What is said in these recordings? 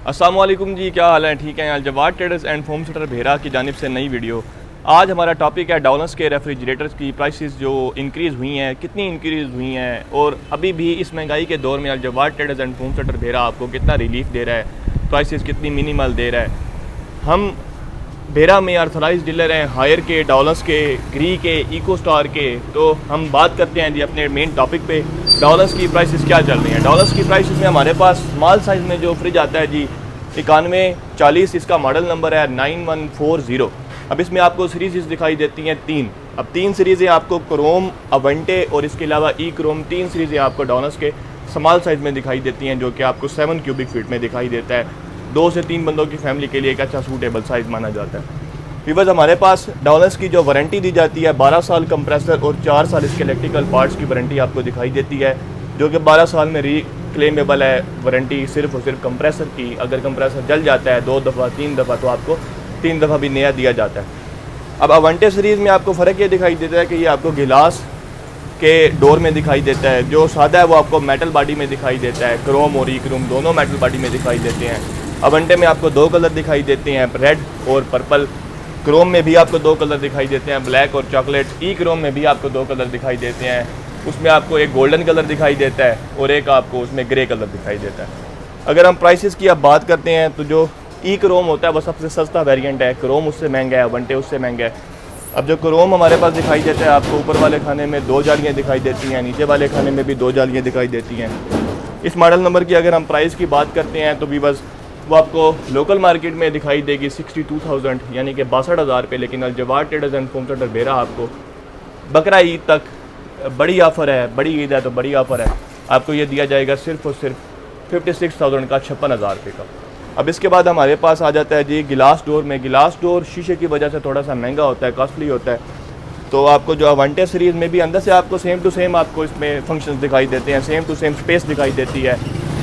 अस्सलाम वालेकुम जी, क्या हाल है? ठीक है। Aljawad traders and home centre भेरा की जानिब से नई वीडियो। आज हमारा टॉपिक है डॉलर्स के रेफ्रिजरेटर्स की प्राइसेस जो इंक्रीज़ हुई हैं, कितनी इंक्रीज़ हुई हैं और अभी भी इस महंगाई के दौर में Aljawad traders and home centre भेरा आपको कितना रिलीफ दे रहा है, प्राइसेस कितनी मिनिमल दे रहा है। हम भेरा में अर्थराइज डीलर हैं हायर के, डॉलर्स के, ग्री के, इको स्टार के। तो हम बात करते हैं जी अपने मेन टॉपिक पे, डॉलर्स की प्राइसेस क्या चल रही हैं। डॉलर्स की प्राइसेस में हमारे पास स्मॉल साइज़ में जो फ्रिज आता है जी 9140, इसका मॉडल नंबर है 9140। अब इसमें आपको सीरीज़ दिखाई देती हैं तीन। अब तीन सीरीज़ें आपको क्रोम, अवेंटे और इसके अलावा ई क्रोम, तीन सीरीज़ें आपको डॉलर्स के स्मॉल साइज़ में दिखाई देती हैं, जो कि आपको 7 क्यूबिक फीट में दिखाई देता है। 2 से 3 बंदों की फैमिली के लिए एक अच्छा सूटेबल साइज़ माना जाता है। व्यूअर्स, हमारे पास डॉलर्स की जो वारंटी दी जाती है 12 साल कंप्रेसर और 4 साल इसके इलेक्ट्रिकल पार्ट्स की वारंटी आपको दिखाई देती है, जो कि 12 साल में क्लेमेबल है वारंटी सिर्फ और सिर्फ कंप्रेसर की। अगर कंप्रेसर जल जाता है 2 दफ़ा 3 दफ़ा तो आपको 3 दफ़ा भी नया दिया जाता है। अब अवेंटे सीरीज़ में आपको फ़र्क ये दिखाई देता है कि ये आपको गिलास के डोर में दिखाई देता है, जो सादा है वो आपको मेटल बॉडी में दिखाई देता है। क्रोम और ई क्रोम दोनों मेटल बॉडी में दिखाई देते हैं। अवेंटे में आपको 2 कलर दिखाई देते हैं, रेड और पर्पल। क्रोम में भी आपको 2 कलर दिखाई देते हैं, ब्लैक और चॉकलेट। ई क्रोम में भी आपको 2 कलर दिखाई देते हैं, उसमें आपको एक गोल्डन कलर दिखाई देता है और एक आपको उसमें ग्रे कलर दिखाई देता है। अगर हम प्राइसेस की अब बात करते हैं तो जो ई क्रोम होता है वो सबसे सस्ता वेरिएंट है, क्रोम उससे महंगा है, अवेंटे उससे महंगा है। अब जो क्रोम हमारे पास दिखाई देता है आपको ऊपर वाले खाने में 2 जालियाँ दिखाई देती हैं, नीचे वाले खाने में भी 2 जालियाँ दिखाई देती हैं। इस मॉडल नंबर की अगर हम प्राइस की बात करते हैं तो भी बस वो आपको लोकल मार्केट में दिखाई देगी 62,000 यानी कि 62,000 रुपये। लेकिन Aljawad traders and home centre भेरा आपको बकरा ईद तक बड़ी ऑफ़र है, बड़ी ईद है तो बड़ी ऑफ़र है, आपको ये दिया जाएगा सिर्फ और सिर्फ 56,000 का, 56,000 रुपये का। अब इसके बाद हमारे पास आ जाता है जी गिलास डोर में। गिलास डोर शीशे की वजह से थोड़ा सा महंगा होता है, कॉस्टली होता है। तो आपको जो अवेंटे सीरीज़ में भी अंदर से आपको सेम टू सेम आपको इसमें फंक्शंस दिखाई देते हैं, सेम टू सेम स्पेस दिखाई देती है।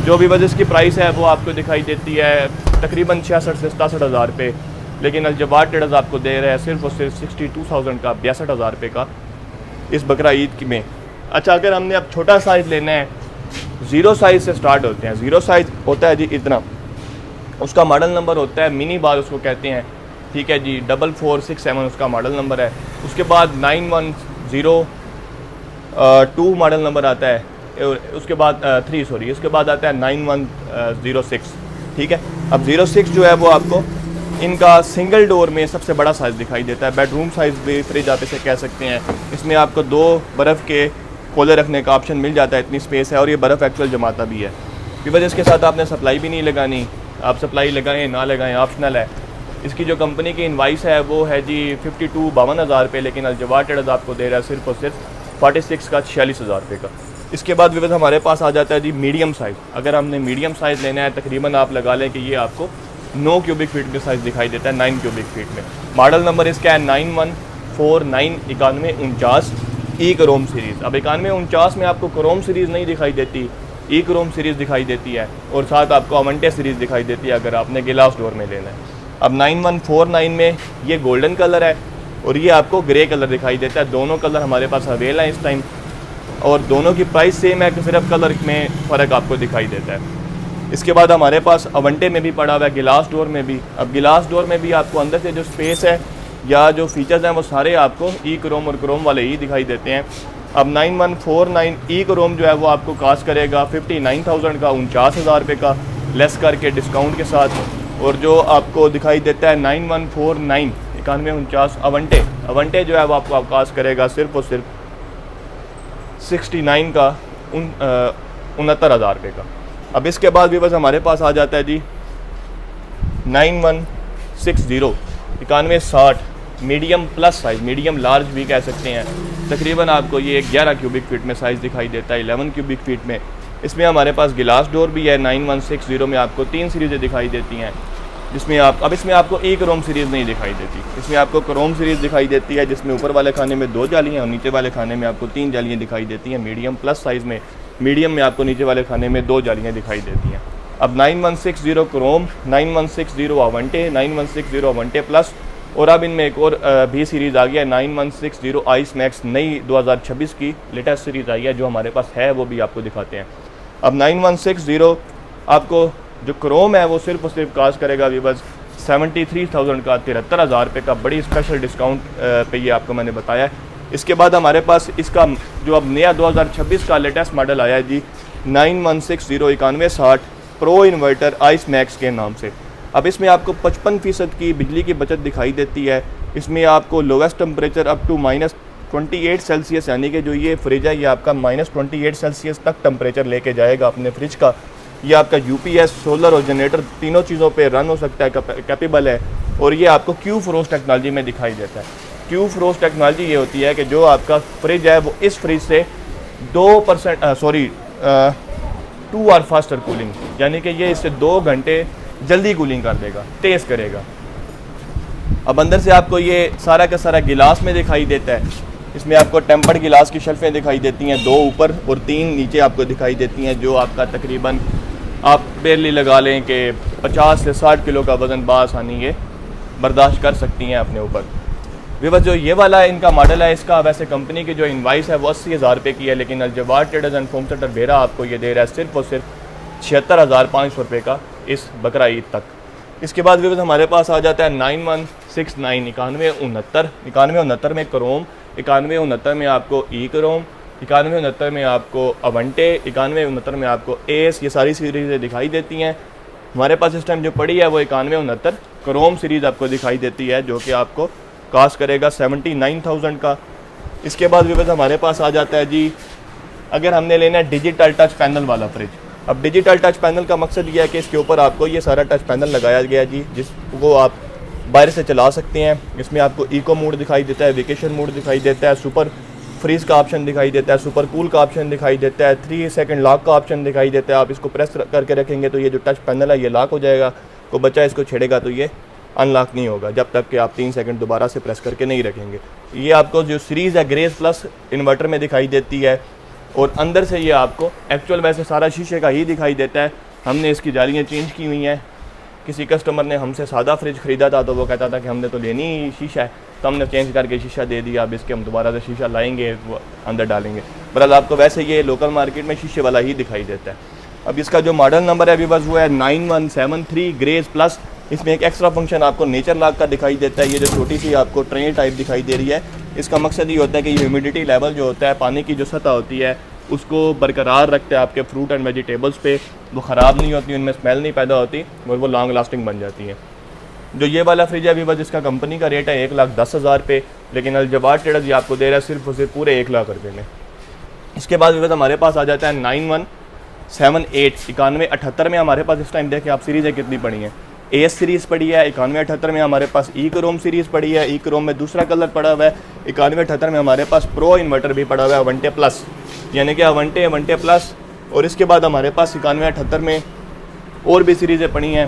जो भी वजह इसकी प्राइस है वो आपको दिखाई देती है तकरीबन 66 से 67,000 रुपये। लेकिन अलजवाद ट्रेडर्स आपको दे रहे हैं सिर्फ और सिर्फ 62,000 का, 62,000 रुपये का इस बकरा ईद में। अच्छा, अगर हमने अब छोटा साइज़ लेना है, ज़ीरो साइज़ से स्टार्ट होते हैं। ज़ीरो साइज़ होता है जी इतना, उसका मॉडल नंबर होता है मिनी बार उसको कहते हैं, ठीक है जी, 4467 उसका मॉडल नंबर है। उसके बाद 9102 मॉडल नंबर आता है, उसके बाद 3 सॉरी, उसके बाद आता है 9106, ठीक है। अब 06 जो है वो आपको इनका सिंगल डोर में सबसे बड़ा साइज़ दिखाई देता है, बेडरूम साइज़ भी फ्रिज आप इसे कह सकते हैं। इसमें आपको 2 बर्फ़ के कोले रखने का ऑप्शन मिल जाता है, इतनी स्पेस है, और ये बर्फ़ एक्चुअल जमाता भी है। की वजह इसके साथ आपने सप्लाई भी नहीं लगानी, आप सप्लाई लगाएं ना लगाएं ऑप्शनल है। इसकी जो कंपनी की इनवाइस है वो है जी 52,000 रुपये, लेकिन अलजवाद ट्रेडर्स आपको दे रहा है सिर्फ और सिर्फ 46 का, 46,000 रुपये का। इसके बाद विवध हमारे पास आ जाता है जी मीडियम साइज़। अगर हमने मीडियम साइज़ लेना है तकरीबन आप लगा लें कि ये आपको 9 क्यूबिक फीट में साइज़ दिखाई देता है, 9 क्यूबिक फीट में। मॉडल नंबर इसका है 9149 9149 ई क्रोम सीरीज़। अब 9149 में आपको क्रोम सीरीज़ नहीं दिखाई देती, ई क्रोम सीरीज़ दिखाई देती है और साथ आपको अवेंटे सीरीज़ दिखाई देती है अगर आपने गिलास डोर में लेना है। अब 9149 में ये गोल्डन कलर है और ये आपको ग्रे कलर दिखाई देता है। दोनों कलर हमारे पास अवेल हैं इस टाइम और दोनों की प्राइस सेम है कि सिर्फ कलर में फ़र्क आपको दिखाई देता है। इसके बाद हमारे पास अवेंटे में भी पड़ा हुआ है, गिलास डोर में भी। अब गिलास डोर में भी आपको अंदर से जो स्पेस है या जो फीचर्स हैं वो सारे आपको ई क्रोम और क्रोम वाले ही दिखाई देते हैं। अब 9149 ई क्रोम जो है वो आपको कास्ट करेगा 59,000 का, 49,000 रुपये का, लेस करके डिस्काउंट के साथ। और जो आपको दिखाई देता है 9149 9149 अवेंटे जो है वो आपको कास्ट करेगा सिर्फ और सिर्फ 69 का, 69,000 रुपये का। अब इसके बाद भी बस हमारे पास आ जाता है जी 9160 9160 medium plus size, medium large भी कह सकते हैं। तकरीबन आपको ये 11 क्यूबिक फीट में साइज़ दिखाई देता है, 11 क्यूबिक फीट में। इसमें हमारे पास गिलास डोर भी है। 9160 में आपको 3 सीरीज़ें दिखाई देती हैं, जिसमें अब इसमें आपको एक क्रोम सीरीज़ नहीं दिखाई देती। इसमें आपको क्रोम सीरीज़ दिखाई देती है जिसमें ऊपर वाले खाने में 2 जालियाँ और नीचे वाले खाने में आपको 3 जालियाँ दिखाई देती हैं। मीडियम प्लस साइज़ में, मीडियम में आपको नीचे वाले खाने में 2 जालियाँ दिखाई देती हैं। अब 9160 क्रोम, 9160 अवेंटे, 9160 अवेंटे प्लस, और अब इनमें एक और भी सीरीज़ आ गया है 9160 आइस मैक्स, नई 2026 की लेटेस्ट सीरीज़ आई है। जो हमारे पास है वो भी आपको दिखाते हैं। अब 9160 आपको जो क्रोम है वो सिर्फ और सिर्फ कास्ट करेगा अभी बस 73,000 का, 73,000 रुपये का, बड़ी स्पेशल डिस्काउंट पे ये आपको मैंने बताया है। इसके बाद हमारे पास इसका जो अब नया 2026 का लेटेस्ट मॉडल आया है जी 9160 प्रो इन्वर्टर आइस मैक्स के नाम से। अब इसमें आपको 55% की बिजली की बचत दिखाई देती है। इसमें आपको lowest temperature up to -28 Celsius, यानी कि जो ये फ्रिज है ये आपका -28 सेल्सियस तक टेम्परेचर लेके जाएगा अपने फ्रिज का। ये आपका यूपीएस, सोलर और जनरेटर तीनों चीज़ों पे रन हो सकता है, कैपेबल है। और ये आपको क्यू फ्रोस्ट टेक्नोलॉजी में दिखाई देता है। क्यू फ्रोस्ट टेक्नोलॉजी ये होती है कि जो आपका फ्रिज है वो इस फ्रिज से 2 आवर फास्टर कूलिंग, यानी कि ये इससे 2 घंटे जल्दी कूलिंग कर देगा, तेज़ करेगा। अब अंदर से आपको ये सारा का सारा गिलास में दिखाई देता है। इसमें आपको टेम्पर्ड गिलास की शेल्फें दिखाई देती हैं, 2 ऊपर और 3 नीचे आपको दिखाई देती हैं, जो आपका तकरीबन आप बेरली लगा लें कि 50 से 60 किलो का वज़न बासानी ये बर्दाश्त कर सकती हैं अपने ऊपर। विवश जो ये वाला इनका मॉडल है, इसका वैसे कंपनी की जो इनवाइस है वो 80,000 रुपये की है, लेकिन अल-जवाद ट्रेडर्स एंड होम सेंटर बेरा आपको ये दे रहा है सिर्फ और सिर्फ 76,500 रुपये का इस बकरा ईद तक। इसके बाद विवश हमारे पास आ जाता है 9169 9169 में क्रोम, 9169 में आपको ई क्रोम, 9169 में आपको अवंटे, 9169 में आपको एस, ये सारी सीरीज़ें दिखाई देती हैं। हमारे पास इस टाइम जो पड़ी है वो 9169 क्रोम सीरीज़ आपको दिखाई देती है, जो कि आपको कास्ट करेगा 79,000 का। इसके बाद विवश हमारे पास आ जाता है जी, अगर हमने लेना है डिजिटल टच पैनल वाला फ्रिज। अब डिजिटल टच पैनल का मकसद ये है कि इसके ऊपर आपको ये सारा टच पैनल लगाया गया जी, जिसको आप बाहर से चला सकते हैं। इसमें आपको इको मोड दिखाई देता है, वेकेशन मोड दिखाई देता है, सुपर फ्रीज का ऑप्शन दिखाई देता है, सुपर कूल का ऑप्शन दिखाई देता है, 3 सेकंड लॉक का ऑप्शन दिखाई देता है। आप इसको प्रेस करके रखेंगे तो ये जो टच पैनल है ये लॉक हो जाएगा, कोई बच्चा इसको छेड़ेगा तो ये अनलॉक नहीं होगा जब तक कि आप 3 सेकंड दोबारा से प्रेस करके नहीं रखेंगे। ये आपको जो सीरीज़ है ग्रेस प्लस इन्वर्टर में दिखाई देती है, और अंदर से ये आपको एक्चुअल वैसे सारा शीशे का ही दिखाई देता है। हमने इसकी जालियाँ चेंज की हुई हैं। किसी कस्टमर ने हमसे सादा फ्रिज ख़रीदा था तो वो कहता था कि हमने तो लेनी ही शीशा है, तो हमने चेंज करके शीशा दे दिया। अब इसके हम दोबारा से शीशा लाएंगे, वो अंदर डालेंगे। बहरहाल आपको वैसे ये लोकल मार्केट में शीशे वाला ही दिखाई देता है। अब इसका जो मॉडल नंबर है अभी बस वो है 9173 ग्रेस प्लस। इसमें एक एक्स्ट्रा फंक्शन आपको नेचर लॉक का दिखाई देता है। ये जो छोटी सी आपको ट्रे टाइप दिखाई दे रही है, इसका मकसद ये होता है कि ह्यूमिडिटी लेवल जो होता है, पानी की जो सतह होती है, उसको बरकरार रखते हैं आपके फ्रूट एंड वेजिटेबल्स पे। वो ख़राब नहीं होती, उनमें स्मेल नहीं पैदा होती और वो लॉन्ग लास्टिंग बन जाती हैं। जो ये वाला फ्रिज है अभी बस इसका कंपनी का रेट है 1,10,000 रुपये, लेकिन अल-जवाद ट्रेडर्स ये आपको दे रहा है सिर्फ और सिर्फ पूरे 1 लाख रुपये में। इसके बाद विवश हमारे पास आ जाता है 9178 9178 में हमारे पास इस टाइम देखें आप सीरीज़ें कितनी पड़ी हैं। एस सीरीज़ पड़ी है 9178 में, हमारे पास ई क्रोम सीरीज़ पड़ी है, ई क्रोम में दूसरा कलर पड़ा हुआ है। 9178 में हमारे पास प्रो इन्वर्टर भी पड़ा हुआ है, अवंटे प्लस, यानी कि अवंटे प्लस। और इसके बाद हमारे पास 9178 में और भी सीरीज़ें पड़ी हैं,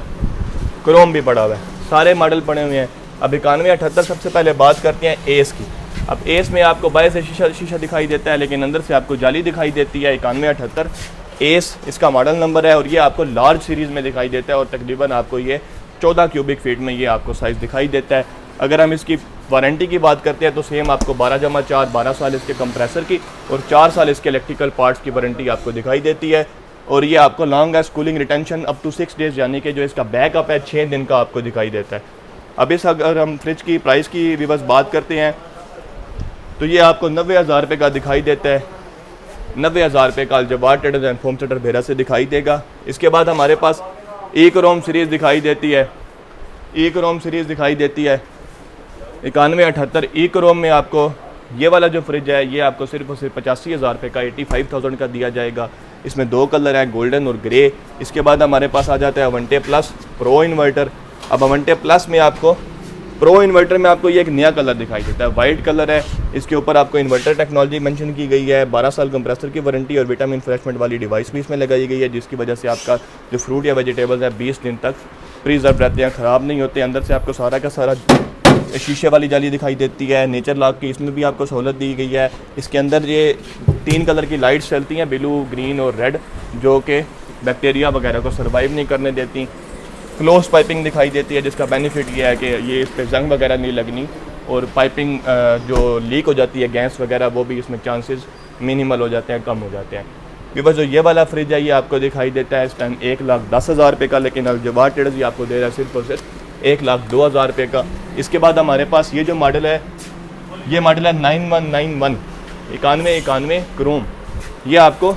क्रोम भी पड़ा हुआ है, सारे मॉडल पड़े हुए हैं। अब 9178 सबसे पहले बात करते हैं एस की। अब एस में आपको बाहर से शीशा दिखाई देता है, लेकिन अंदर से आपको जाली दिखाई देती है। 9178 एस इसका मॉडल नंबर है, और ये आपको लार्ज सीरीज़ में दिखाई देता है, और तकरीबन आपको ये 14 क्यूबिक फीट में ये आपको साइज़ दिखाई देता है। अगर हम इसकी वारंटी की बात करते हैं तो सेम आपको 12+4 12 साल इसके कंप्रेसर की और 4 साल इसके इलेक्ट्रिकल पार्ट्स की वारंटी आपको दिखाई देती है। और ये आपको longest cooling retention up to 6 days, यानी कि जो इसका बैकअप है 6 दिन का आपको दिखाई देता है। अब इस अगर हम फ्रिज की प्राइस की भी बस बात करते हैं तो ये आपको 90,000 रुपये का दिखाई देता है। 90,000 रुपये का अल-जवाद ट्रेडर्स एंड होम सेंटर बेरा से दिखाई देगा। इसके बाद हमारे पास ई क्रोम सीरीज़ दिखाई देती है, ई क्रोम सीरीज़ दिखाई देती है 9178 ई क्रोम में। आपको ये वाला जो फ्रिज है ये आपको सिर्फ और सिर्फ 85,000 रुपये का 85,000 का दिया जाएगा। इसमें 2 कलर हैं, गोल्डन और ग्रे। इसके बाद हमारे पास आ जाता है अवंटे प्लस प्रो इन्वर्टर। अब अवंटे प्लस में आपको प्रो इन्वर्टर में आपको ये एक नया कलर दिखाई देता है, वाइट कलर है। इसके ऊपर आपको इन्वर्टर टेक्नोलॉजी मेंशन की गई है, 12 साल कंप्रेसर की वारंटी और विटामिन फ्रेशमेंट वाली डिवाइस भी इसमें लगाई गई है, जिसकी वजह से आपका जो फ्रूट या वेजिटेबल्स है 20 दिन तक प्रिजर्व रहते हैं, ख़राब नहीं होते। अंदर से आपको सारा का सारा शीशे वाली जाली दिखाई देती है, नेचर लॉक की इसमें भी आपको सहूलत दी गई है। इसके अंदर ये 3 कलर की लाइट्स चलती हैं, ब्लू, ग्रीन और रेड, जो कि बैक्टीरिया वगैरह को सर्वाइव नहीं करने देती। क्लोज पाइपिंग दिखाई देती है, जिसका बेनिफिट ये है कि ये इस पर जंग वगैरह नहीं लगनी, और पाइपिंग जो लीक हो जाती है गैस वगैरह वो भी इसमें चांसेस मिनिमल हो जाते हैं, कम हो जाते हैं। वीवर जो ये वाला फ्रिज है ये आपको दिखाई देता है इस टाइम 1,10,000 रुपये का, लेकिन अलजवार ट्रेडर्स ये आपको दे रहा है सिर्फ और सिर्फ 1,02,000 रुपये का। इसके बाद हमारे पास ये जो मॉडल है ये मॉडल है 9191 9191 क्रोम। ये आपको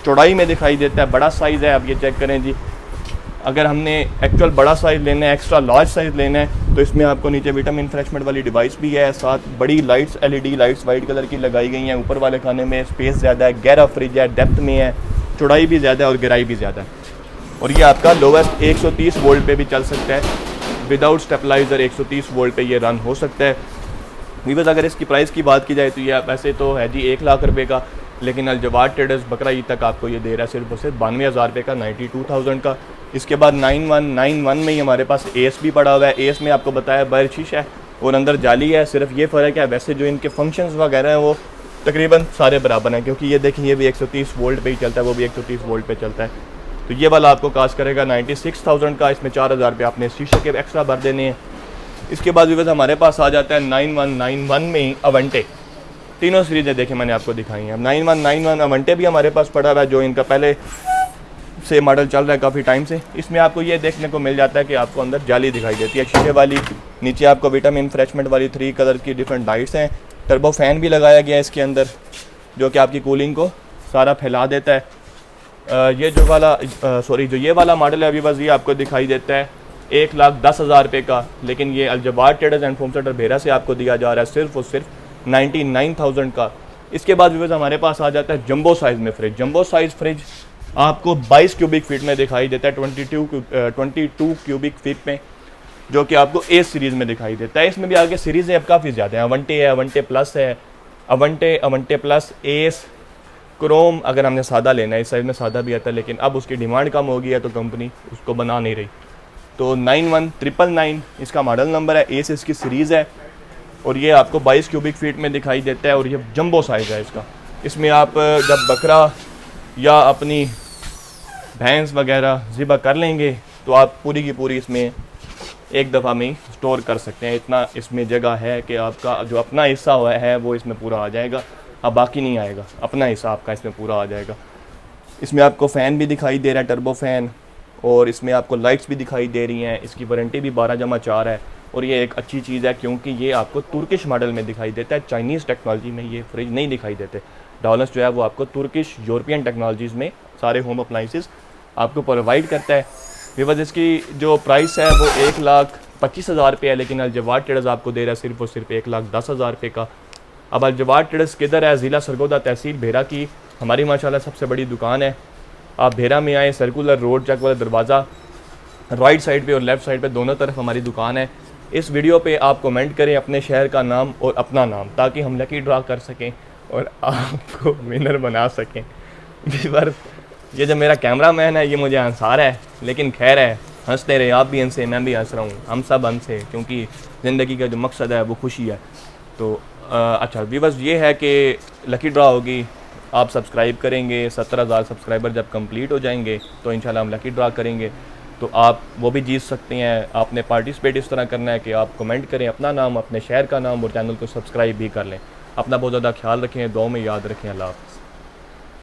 चौड़ाई में दिखाई देता है, बड़ा साइज़ है। आप ये चेक करें जी, अगर हमने एक्चुअल बड़ा साइज़ लेना है, एक्स्ट्रा लार्ज साइज़ लेना है, तो इसमें आपको नीचे विटामिन रिफ्रेशमेंट वाली डिवाइस भी है, साथ बड़ी lights LED lights white colour की लगाई गई हैं। ऊपर वाले खाने में स्पेस ज़्यादा है, गहरा फ्रिज है, डेप्थ में है, चौड़ाई भी ज़्यादा है और गहराई भी ज़्यादा है। और ये आपका लोवेस्ट 130 वोल्ट पे भी चल सकता है, विदाउट स्टेबलाइज़र 130 वोल्ट पे ये रन हो सकता है। वीवर्स अगर इसकी प्राइस की बात की जाए तो ये वैसे तो है जी 1 लाख रुपये का, लेकिन अलजवार ट्रेडर्स बकरा ईद तक आपको ये दे रहा है सिर्फ और सिर्फ 92,000 रुपये का, 92,000 का। इसके बाद 9191 में ही हमारे पास एस भी पड़ा हुआ है। एस में आपको बताया बाहर शीशा है और अंदर जाली है, सिर्फ ये फ़र्क है। वैसे जो इनके फंक्शंस वगैरह हैं वो तकरीबन सारे बराबर हैं, क्योंकि ये देखें ये भी 130 वोल्ट पे ही चलता है, वो भी 130 वोल्ट पे चलता है। तो ये वाला आपको कास्ट करेगा 96,000 का। इसमें 4,000 रुपये आपने शीशे के एक्स्ट्रा भर देने हैं। इसके बाद भी हमारे पास आ जाता है 9191 में ही अवेंटे। तीनों सीरीज़ें देखें मैंने आपको दिखाई हैं। 9191 अवेंटे भी हमारे पास पड़ा हुआ है, जो इनका पहले से मॉडल चल रहा है काफ़ी टाइम से। इसमें आपको ये देखने को मिल जाता है कि आपको अंदर जाली दिखाई देती है शीशे वाली, नीचे आपको विटामिन रिफ्रेशमेंट वाली 3 कलर की डिफरेंट लाइट्स हैं। टर्बो फैन भी लगाया गया है इसके अंदर, जो कि आपकी कूलिंग को सारा फैला देता है। जो ये वाला मॉडल है अभी बस ये आपको दिखाई देता है 1,10,000 रुपये का, लेकिन ये अलजवार ट्रेडर्स एंड होम सेंटर भेरा से आपको दिया जा रहा है सिर्फ और सिर्फ 99,000 का। इसके बाद भी हमारे पास आ जाता है जंबो साइज़ में फ्रिज। जंबो साइज़ फ्रिज आपको 22 क्यूबिक फीट में दिखाई देता है, 22 क्यूबिक फीट में, जो कि आपको ए सीरीज़ में दिखाई देता है। इसमें भी आगे सीरीज़ें अब काफ़ी ज़्यादा हैं, अवेंटे है, अवेंटे प्लस है, अवेंटे प्लस, एस, क्रोम। अगर हमने सादा लेना है, इस साइज़ में सादा भी आता है, लेकिन अब उसकी डिमांड कम हो गई है तो कंपनी उसको बना नहीं रही। तो 9199 इसका मॉडल नंबर है, एस इसकी सीरीज़ है और ये आपको 22 क्यूबिक फीट में दिखाई देता है और ये जंबो साइज़ है इसका। इसमें आप जब बकरा या अपनी भैंस वगैरह ज़िबा कर लेंगे तो आप पूरी की पूरी इसमें एक दफ़ा में स्टोर कर सकते हैं। इतना इसमें जगह है कि आपका जो अपना हिस्सा हुआ है वो इसमें पूरा आ जाएगा, अब बाकी नहीं आएगा, अपना हिस्सा आपका इसमें पूरा आ जाएगा। इसमें आपको फ़ैन भी दिखाई दे रहा है, टर्बो फ़ैन, और इसमें आपको लाइट्स भी दिखाई दे रही हैं। इसकी वारंटी भी 12/4 है और ये एक अच्छी चीज़ है क्योंकि ये आपको तुर्किश मॉडल में दिखाई देता है, चाइनीज़ टेक्नोलॉजी में ये फ्रिज नहीं दिखाई देते। डॉलर्स जो है वो आपको तुर्किश यूरोपियन टेक्नोलॉजीज़ में सारे होम अप्लाइंसेस आपको प्रोवाइड करता है। बिकॉज इसकी जो प्राइस है वो 1,25,000 रुपये है, लेकिन अलजवार ट्रेडर्स आपको दे रहा है सिर्फ और सिर्फ 1,10,000 रुपये का। अब अलजवार ट्रेडर्स किधर है? ज़िला सरगोदा तहसील भेरा की हमारी माशाल्लाह सबसे बड़ी दुकान है। आप भेरा में आए, सर्कुलर रोड, चक वाला दरवाज़ा, राइट साइड पे और लेफ़्ट साइड पे दोनों तरफ हमारी दुकान है। इस वीडियो पे आप कमेंट करें अपने शहर का नाम और अपना नाम, ताकि हम लकी ड्रा कर सकें और आपको विनर बना सकें। व्यूअर्स, ये जो मेरा कैमरा मैन है ये मुझे हंसा रहा है, लेकिन खैर है, हंसते रहे आप भी हंसे, मैं भी हंस रहा हूँ, हम सब हंसे, क्योंकि ज़िंदगी का जो मकसद है वो खुशी है। तो अच्छा व्यूअर्स, ये है कि लकी ड्रा होगी, आप सब्सक्राइब करेंगे, 17,000 सब्सक्राइबर जब कंप्लीट हो जाएंगे तो इंशाल्लाह हम लकी ड्रा करेंगे, तो आप वो भी जीत सकते हैं। आपने पार्टिसिपेट इस तरह करना है कि आप कमेंट करें अपना नाम, अपने शहर का नाम और चैनल को सब्सक्राइब भी कर लें। अपना बहुत ज़्यादा ख्याल रखें, दुआ में याद रखें। अल्लाह हाफ़िज़।